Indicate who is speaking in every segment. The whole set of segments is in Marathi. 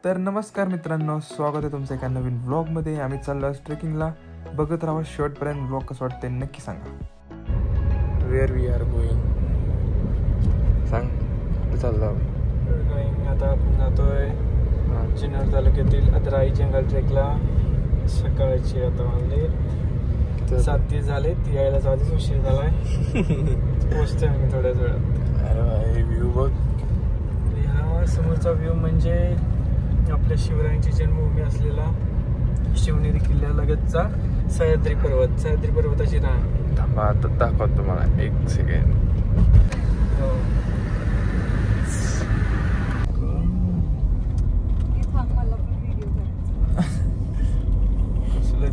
Speaker 1: तर नमस्कार मित्रांनो, स्वागत आहे तुमचं एका नवीन व्लॉगमध्ये. आम्ही चाललो आज ट्रेकिंगला. बघत राहा शेवटपर्यंत. व्लॉग कसं वाटतंय नक्की सांगा. वेअर वी आर गोईंग सांग. कुठे चाललो
Speaker 2: गोईंग? आता आपण जातोय जुन्नर तालुक्यातील अद्राई जंगल ट्रेकला. सकाळची आता वाजले 7:30 झाले. ती यायला आधीच उशीर झालाय. पोचतोय आम्ही थोड्याच वेळात.
Speaker 1: अरे व्ह्यू बघ.
Speaker 2: हा समोरचा व्ह्यू म्हणजे आपल्या शिवरायांची जन्मभूमी असलेला शिवनेरी किल्ल्यालगतचा सह्याद्री पर्वत. सह्याद्री पर्वताची रांग.
Speaker 1: थांबा आता दाखवतो तुम्हाला, एक सेकंड.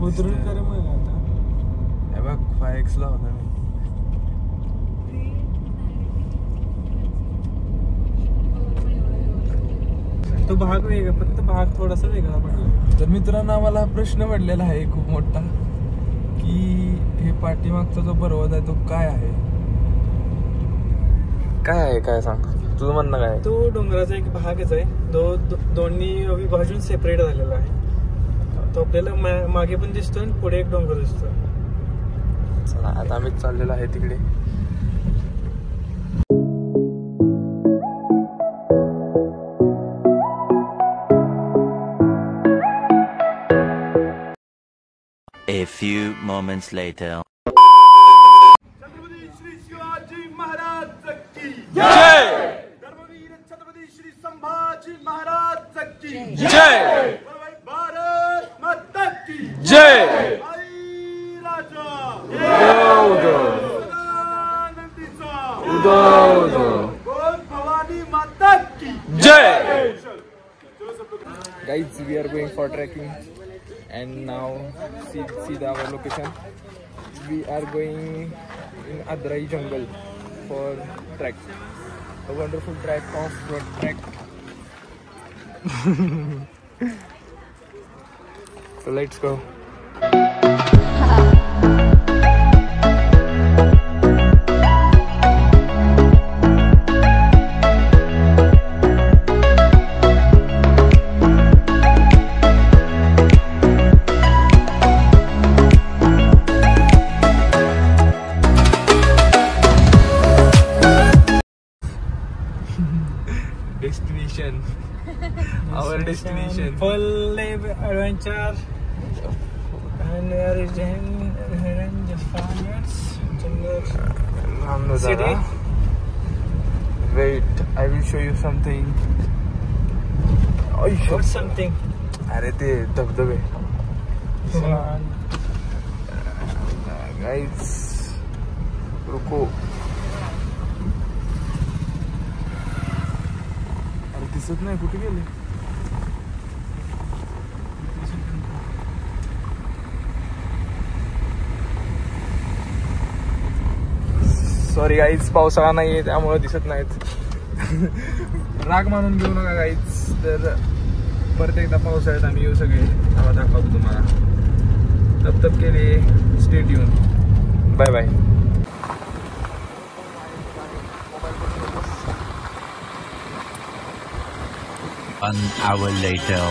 Speaker 2: उतरून कर मग आता.
Speaker 1: हे बघ 5x ला होता मी.
Speaker 2: तो भाग वेगळा, फक्त भाग थोडासा वेगळा पडला.
Speaker 1: तर मित्रांनो, आम्हाला प्रश्न पडलेला आहे खूप मोठा की हे पाठीमागचा जो पर्वत आहे तो काय आहे. काय आहे, काय सांग तुझं म्हणणं काय?
Speaker 2: तो डोंगराचा एक भागच आहे. दोन्ही विभाजून सेपरेट झालेला आहे. तो आपल्याला मागे पण दिसतो आणि पुढे एक डोंगर दिसतो.
Speaker 1: चला आता आम्ही चाललेलो आहे तिकडे.
Speaker 3: A few moments later.
Speaker 4: Chhatrapati Shri Shivaji Maharaj की जय. धर्मवीर छत्रपती श्री संभाजी महाराज की जय. भारत माता की जय. आई राजा गोद भवानी माता की जय.
Speaker 1: Guys, we are going for trekking and now see our location. We are going in Adrai jungle for trek, a wonderful trek, off-road trek. So let's go. Destination. Our destination.
Speaker 2: Full adventure. And we are in just 5 minutes. City.
Speaker 1: Wait, I will show you something.
Speaker 2: What's something?
Speaker 1: अरे ते धबधबे. Guys, रुको. दिसत नाही, कुठे गेले? सॉरी गाईज, पावसाळा नाहीये त्यामुळे दिसत नाहीत. राग मानून घेऊ नका गाईज. तर परत एकदा पावसाळ्यात आम्ही येऊ सगळे. तेव्हा दाखवतो तुम्हाला. तब के लिए stay tune. Bye bye.
Speaker 3: An hour later.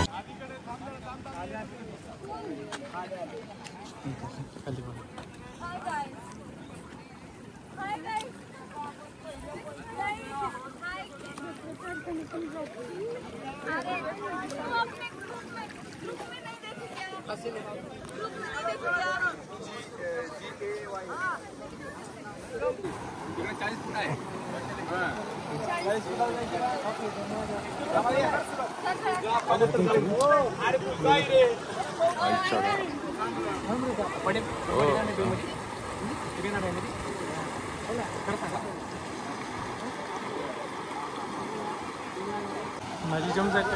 Speaker 2: माझी जम जायचं.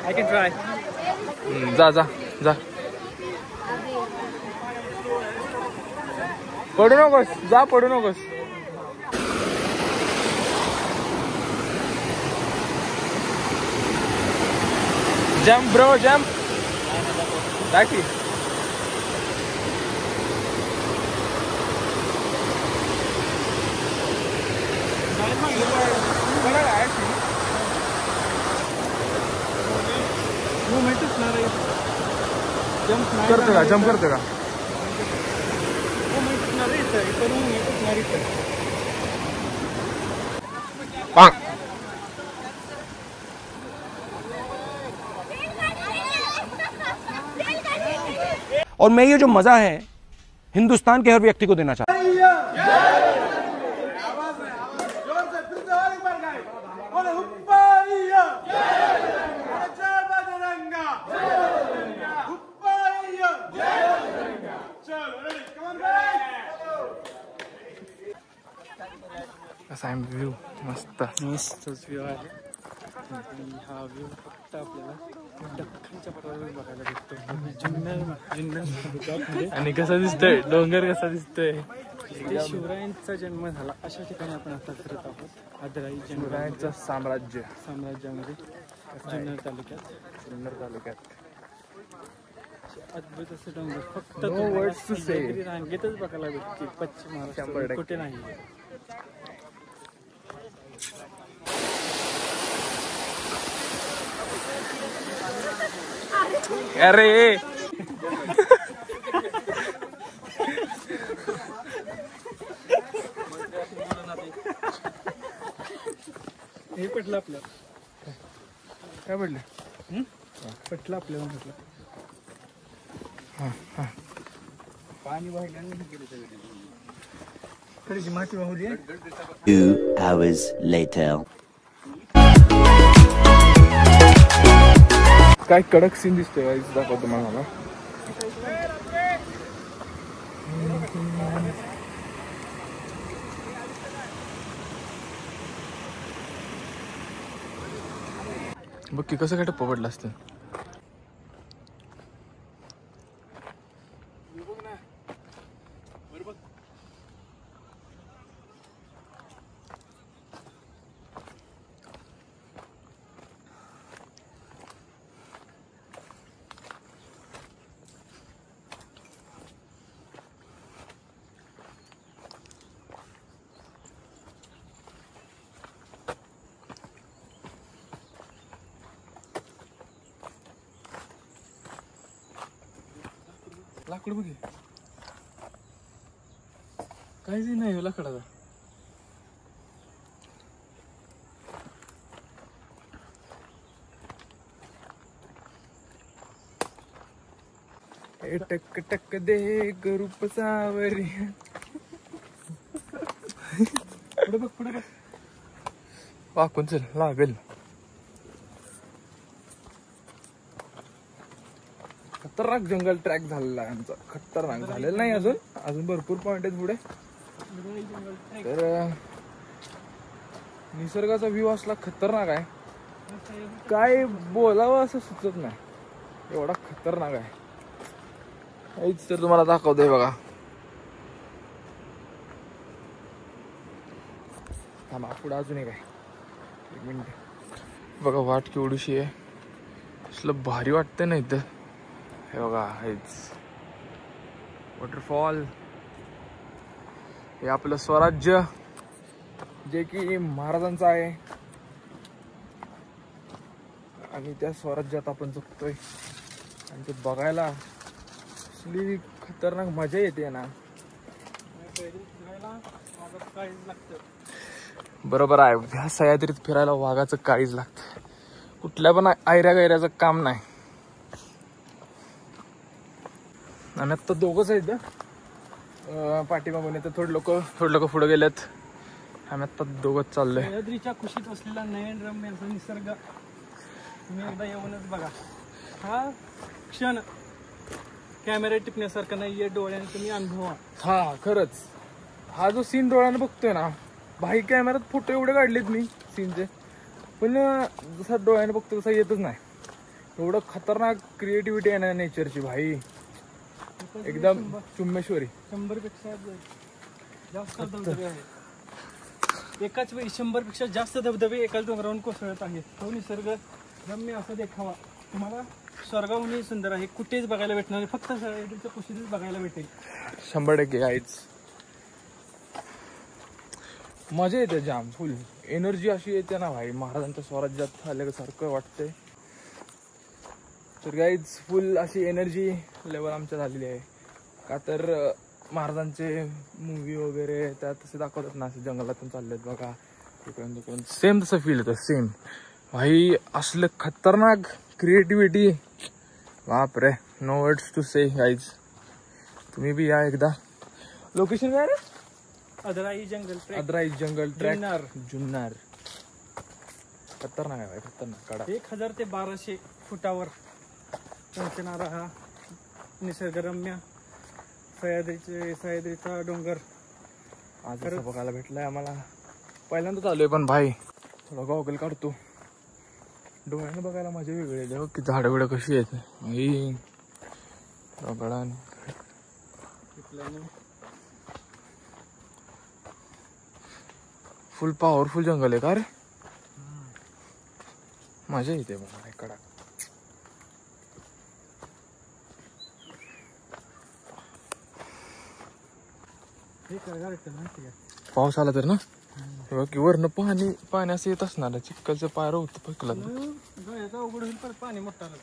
Speaker 2: I can try.
Speaker 1: जा जा जा. पडू नकोस, जा, पडू नकोस. Jump bro, jump. टाकी.
Speaker 2: करणार आहे. जम्प नाही
Speaker 1: करतो का? जम्प करतो का?
Speaker 2: हो मी टिकणार आहे इथं. इथं मी टिकणार इथं.
Speaker 5: और मैं ये जो मजा है हिंदुस्तान के हर व्यक्ति को देना चाहता हूं।
Speaker 1: कसा आहे व्ह्यू? मस्त
Speaker 2: मस्तच व्ह्यू आहे. हा व्ह्यू फक्त आपल्याला दख्खनच्या पर्वतावर बघायला भेटतो. जुन्नर
Speaker 1: आणि कसा दिसतोय डोंगर? कसा दिसतोय?
Speaker 2: शिवरायांचा जन्म झाला अशा ठिकाणी आपण आता फिरत आहोत. आदराई
Speaker 1: शिवरायांचं साम्राज्य
Speaker 2: साम्राज्यामध्ये जुन्नर तालुक्यात.
Speaker 1: जुन्नर तालुक्यात
Speaker 2: अद्भुत असं डोंगर फक्त
Speaker 1: No
Speaker 2: तुम्हाला
Speaker 1: words to say.
Speaker 2: सिंहगड रांगेतच बघायला भेटते. पश्चिम
Speaker 1: 100%
Speaker 2: महाराष्ट्रात कुठे नाही.
Speaker 1: अरे
Speaker 2: हे पटलं आपलं.
Speaker 1: काय पडलं?
Speaker 2: पटलं आपल्याला म्हटलं. पाणी वाहिल्याने कडीची माती वाहली आहे.
Speaker 3: 2 hours later.
Speaker 1: काय कडक सीन दिसतोय दाखवतो मला. बघ की कसं काय टप्पा पडलं असतं. लाकूड बघ काहीच नाही लाकडाचा. टक टक दे रूप सावरी.
Speaker 2: पुढे बघ पुढे बघ.
Speaker 1: वाकून चल लागेल. खतरनाक जंगल ट्रॅक झालेला आहे आमचा. खतरनाक झालेला नाही अजून भरपूर पॉइंट आहेत पुढे. तर निसर्गाचा व्ह्यू असला खतरनाक आहे काय बोलावं असं सुचत नाही. एवढा खतरनाक आहे. हेच तर तुम्हाला दाखवतोय बघा. थांबा पुढे अजून एक आहे. 1 मिनिट. बघा वाट केवढीशी आहे. असलं भारी वाटतंय ना इथं. हे बघा हेच वॉटरफॉल. हे आपलं स्वराज्य जे की महाराजांचं आहे आणि त्या स्वराज्यात आपण जगतोय. आणि ते बघायला असली खतरनाक मजा येते ना. बरोबर आहे. ह्या सह्याद्रीत फिरायला वाघाचं काळीज लागतं. कुठल्या पण आयऱ्या गैऱ्याचं काम नाही. आणि आता दोघंच आहेत पाठीमागून. तर थोडे लोक पुढे गेलेत. आम्ही आता दोघंच चाललोय.
Speaker 2: सह्याद्रीच्या कुशीत असलेला नयनरम्य असा निसर्ग तुम्ही एकदा येऊनच बघा. हा क्षण कॅमेरा टिपण्यासारखा नाहीये. डोळ्याने तुम्ही अनुभवा.
Speaker 1: हा खरंच हा जो सीन डोळ्याने बघतोय ना. भाई कॅमेऱ्यात फोटो एवढे काढलेत मी सीनचे पण जसा डोळ्याने बघतो तसा येतच नाही. एवढं खतरनाक क्रिएटिव्हिटी आहे ना नेचरची भाई. एकदम चुम्मेश्वरी.
Speaker 2: 100 पेक्षा जास्त धबधबे आहेत. एकाच वेळी 100 पेक्षा जास्त धबधबे एकाच डोंगरावरून कोसळत आहेत. तो निसर्ग रम्य असा देखावा तुम्हाला स्वर्गाहूनही सुंदर आहे. कुठेच बघायला भेटणार नाही. फक्त सह्याद्रीच्या कुशीतच बघायला भेटेल.
Speaker 1: 100% आहेच. मजा येते जाम. फुल एनर्जी अशी येते ना भाई. महाराजांच्या स्वराज्यात आल्यासारखं वाटतंय. तर गाईज फुल अशी एनर्जी लेवल आमच्या झालेली आहे का तर महाराजांचे मूवी वगैरे त्यात तसे दाखवतात ना, असे जंगलातून चाललेत बघा इकडून तिकडून, सेम तसं फील येतं सेम. भाई असलं खतरनाक क्रिएटिव्हिटी, बाप रे, no words to say guys. तुम्ही बी या एकदा. लोकेशन काय रे?
Speaker 2: Adrai jungle track.
Speaker 1: Adrai jungle track Junnar. खतरनाक आहे भाई, खतरनाक कडा.
Speaker 2: 1000 ते 1200 फुटावर पोहोचणारा हा निसर्गरम्य सह्याद्रीचा डोंगर
Speaker 1: आज असं बघायला भेटलाय आम्हाला. पहिल्यांदाच आलोय पण भाई थोडा गॉगल काढतो, डोळ्यानं बघायला मजा वेगळी आहे. बघ की झाडं बिडं कशी आहेत भाई, रगडा फुल पॉवरफुल जंगल आहे का रे, मजा येते बघा कडा. पाऊस आला तर ना की वरनं पाणी असं येत असणार, चिखलचं पायर होतं पकलं
Speaker 2: अवघड होईल, परत पाणी मोठं आलं.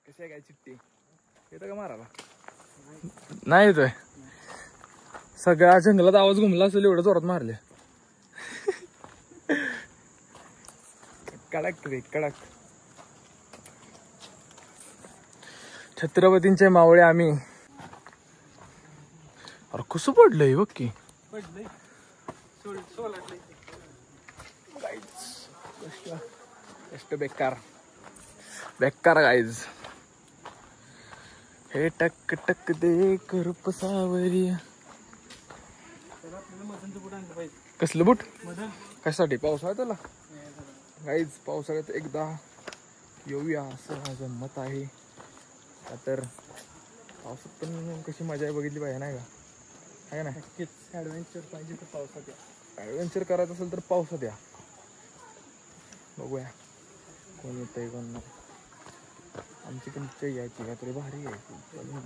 Speaker 1: कशी आहे काय चिट्टी येतं का मारायला? नाही येतोय. सगळ्या जंगलात आवाज घुमला असेल एवढं जोरात मारले. कडक रे कडक. छत्रपतींचे मावळे आम्ही. अरे कसं पडलंय बघ की, कष्ट बेकार बेकार गाईज. हे टक टक दे करूप सावरिया. कसलं बुट कशासाठी? पावसाळ्यात आला गाईज. पावसाळ्यात एकदा येऊया असं माझं मत आहे का तर पावसात पण कशी मजा आहे बघितली पाहिजे नाही का, आहे ना.
Speaker 2: ॲडव्हेंचर पाहिजे तर पावसात या.
Speaker 1: ॲडव्हेंचर करायचं असेल तर पावसात या. बघूया कोण येतंय कोण नाही. आमची पण यायची का तरी भारी आहे.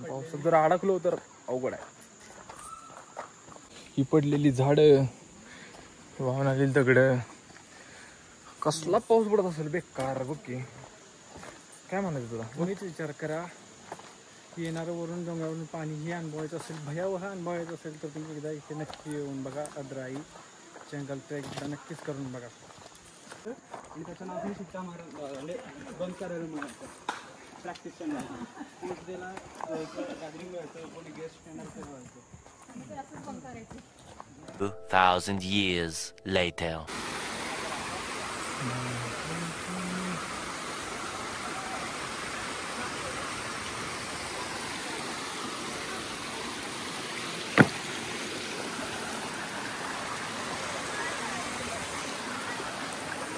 Speaker 1: पावसात जर अडकलो तर अवघड आहे. ही पडलेली झाडं, वाहून आलेली दगडं, कसला पाऊस पडत असेल बेकार बघ की. काय म्हणायचं तुला?
Speaker 2: तुम्हीच विचार करा, येणारं वरून डोंगरावरून पाणी हे अनुभवायचं असेल, भयावह अनुभवायचं असेल तर तुम्ही एकदा इथे नक्की येऊन बघा. अदराई जंगल ट्रेक एकदा नक्कीच करून बघा. आणि त्याचं नाव हे सुट्टा मारा बंद करायला म्हणायचं. प्रॅक्टिस करणार त्याला गॅदरिंग व्हायचं, कोणी गेस्ट येणार ठरवायचं.
Speaker 3: 2000 years later.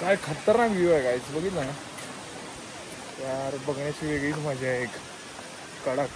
Speaker 1: काय खतरनाक व्ह्यू आहे गाईस, बघितलं ना यार, बघण्याची वेगळीच मजा आहे. एक कडक.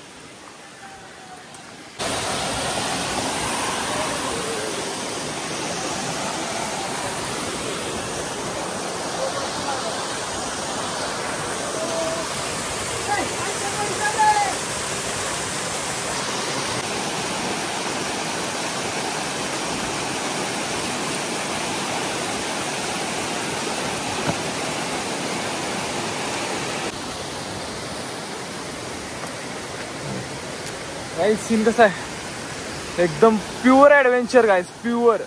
Speaker 1: गाइस सीन कसा आहे, एकदम प्युअर ॲडव्हेंचर गाइस, प्युअर.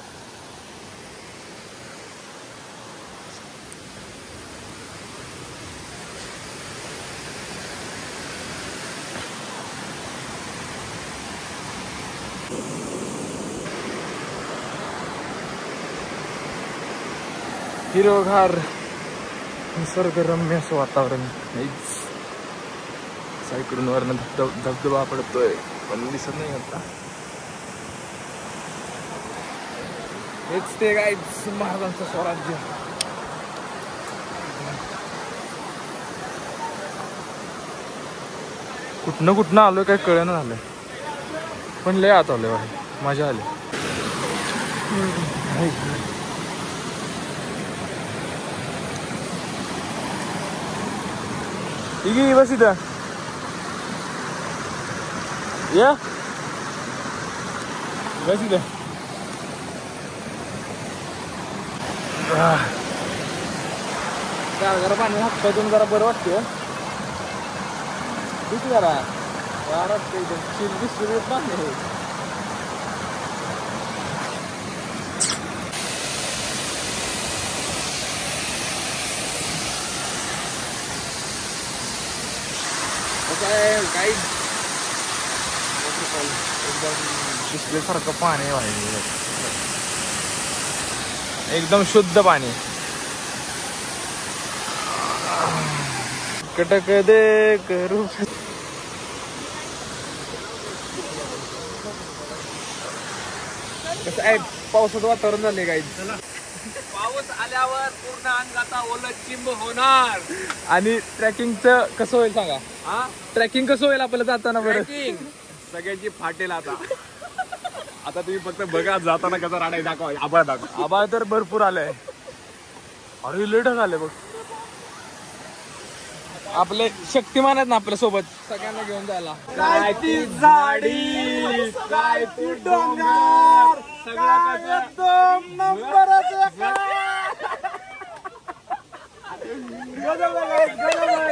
Speaker 1: हिरवगार निसर्गरम्य असं वातावरण. साईकडून वरनं धबधबा पडतोय पण दिसत नाही आता. हेच ते काय महाराजांचं स्वराज्य. कुठनं आलोय काय कळेना झालंय, पण लय आत आलोय भाई, मजा आली. ठीक आहे बस इथं या, बस इथं. गारगार पाणी हातपायतून जरा बरं वाटतं. किती जरा गार वाटतं एकदम. चिल पाणी आहे. काही एकदम दुसऱ्यासारखं पाणी आहे. एकदम शुद्ध पाणी. कटक दे करू. कसं आहे पावसाचं वातावरण झालंय काही.
Speaker 2: पाऊस आल्यावर पूर्ण अंगाचा ओलं चिंब होणार.
Speaker 1: आणि ट्रॅकिंगचं कसं होईल सांगा.
Speaker 2: हा
Speaker 1: ट्रॅकिंग कसं होईल आपल्याला जाताना बरं.
Speaker 2: सगळ्यांची फाटेल आता. आता तुम्ही फक्त बघा जाताना कसा राडा दाखवा. आभाळ दाखवा.
Speaker 1: आभाळ तर भरपूर आलंय. अरे लय ढग आले बघ. आपले शक्तिमान आहेत ना आपल्या सोबत सगळ्यांना घेऊन जायला.
Speaker 2: काय ती झाडी काय ती डोंगर सगळं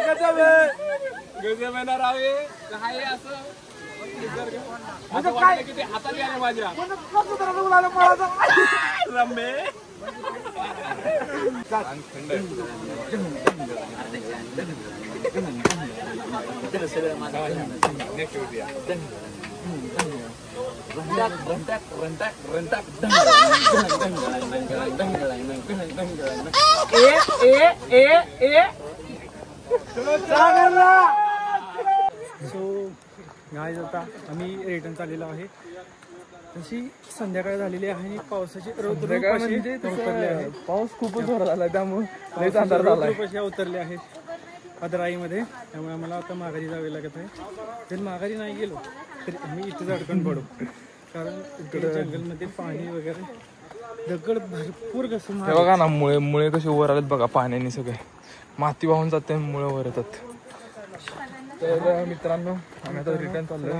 Speaker 2: कसं गजब येणार आहे. काय असं वाटलं की ते हातात यायला माझ्या रम्मे.
Speaker 6: सो गाईज आता आम्ही रिटर्न चाललेलो आहे. तशी संध्याकाळ झालेली आहे आणि पावसाची
Speaker 1: पाऊस खूपच जोरात आला त्यामुळे
Speaker 6: उतरले आहेत अदराईमध्ये. त्यामुळे आम्हाला आता माघारी जावे लागत आहे. जर माघारी नाही गेलो तरी आम्ही इथेच अडकून पडू. कारण इकडे जंगलमध्ये पाणी वगैरे दगड भरपूर कसं
Speaker 1: बघा ना. मुळे कसे वर आलेत बघा पाण्याने. सगळे माती वाहून जाते मुळे वर येतात. तर मित्रांनो आम्ही आता रिटर्न चाललोय.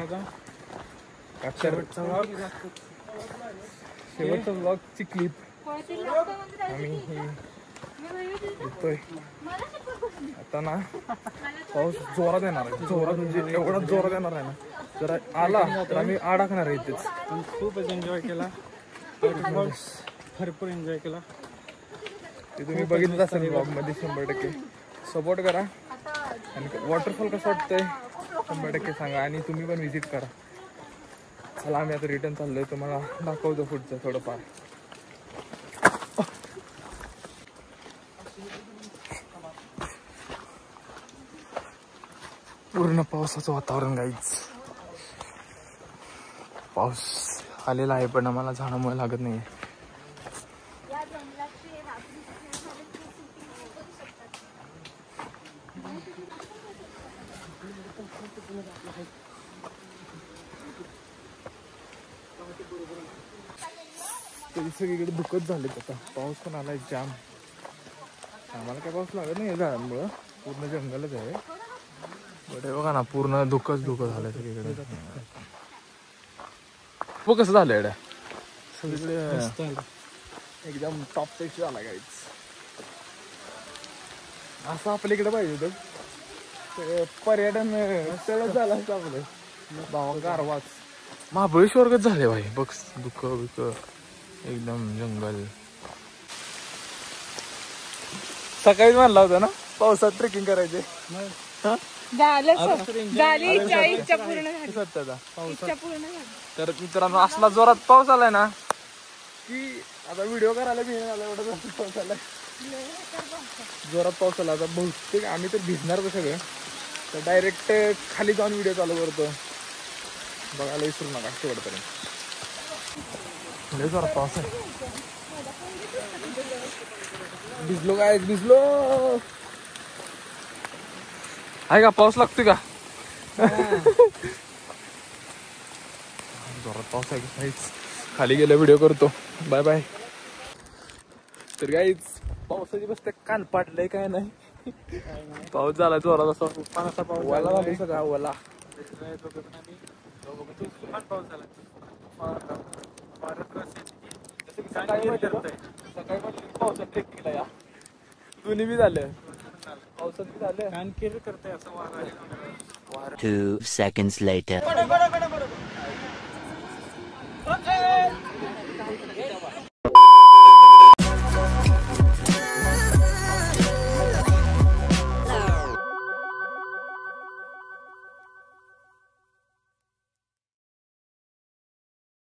Speaker 1: शेवटचा व्लॉगची क्लिप आम्ही येतोय आता ना. पाऊस जोरात येणार आहे. जोरात म्हणजे एवढा जोरात येणार आहे ना. जर आला तर आम्ही अडकणार आहे इथेच.
Speaker 6: खूपच एन्जॉय केला. भरपूर एन्जॉय केला.
Speaker 1: ते तुम्ही बघितलं असेल ब्लॉग मध्ये. 100% सपोर्ट करा. आणि वॉटरफॉल कसं वाटतंय 100% सांगा. आणि तुम्ही पण व्हिजिट करा. चला आम्ही आता रिटर्न चाललोय. तुम्हाला दाखवतो पुढचं थोडंफार. पूर्ण पावसाचं वातावरण गाईच. पाऊस आलेला आहे पण आम्हाला झाडामुळे लागत नाही. तरी सगळीकडे दुःखच झाले. आता पाऊस पण आलाय जाम. आम्हाला काय पाऊस लागत नाही झाडांमुळं. पूर्ण जंगलच आहे. बट बघा ना पूर्ण धुकच झालंय सगळीकडे. कसं झालंय एवढ्या सगळीकडे एकदम टॉप टेस्ट झाला गाईच. असं आपल्या इकडे पाहिजे होतं. पर्यटन स्थळच झालं असतं आपलं. भावा गारवाच महाबळेश्वरच झाले भाई. बघ दुःख बिक एकदम जंगल. सकाळीच म्हणला होता ना पावसात ट्रेकिंग करायचे. तर मित्रांनो असला जोरात पाऊस आलाय ना की आता व्हिडिओ करायला भिजणार आला. एवढा पाऊस आलाय. जोरात पाऊस आला. आता बहुतेक आम्ही तर भिजणार तर सगळं. तर डायरेक्ट खाली जाऊन व्हिडिओ चालू करतो. बघायला विसरू नका शेवटपर्यंत. लय जोरात पाऊस आहे. भिजलो काय भिजलो. आहे का पाऊस लागतोय का. जोरात पाऊस आहे काहीच. खाली गेलो व्हिडिओ करतो. Bye bye. तर काहीच पावसाची बसते कान पाडलंय काय नाही. पाऊस झाला जोरात असा. पाण्याचा पाऊस ओला झाला सगळा ओला.
Speaker 6: पाऊस झाला.
Speaker 1: सकाळी पावसात ट्रेकिंगला या. दोन्ही बी झालं. पावसात झालं
Speaker 6: कानकीर करते असं वारा आहे.
Speaker 3: 2 seconds later.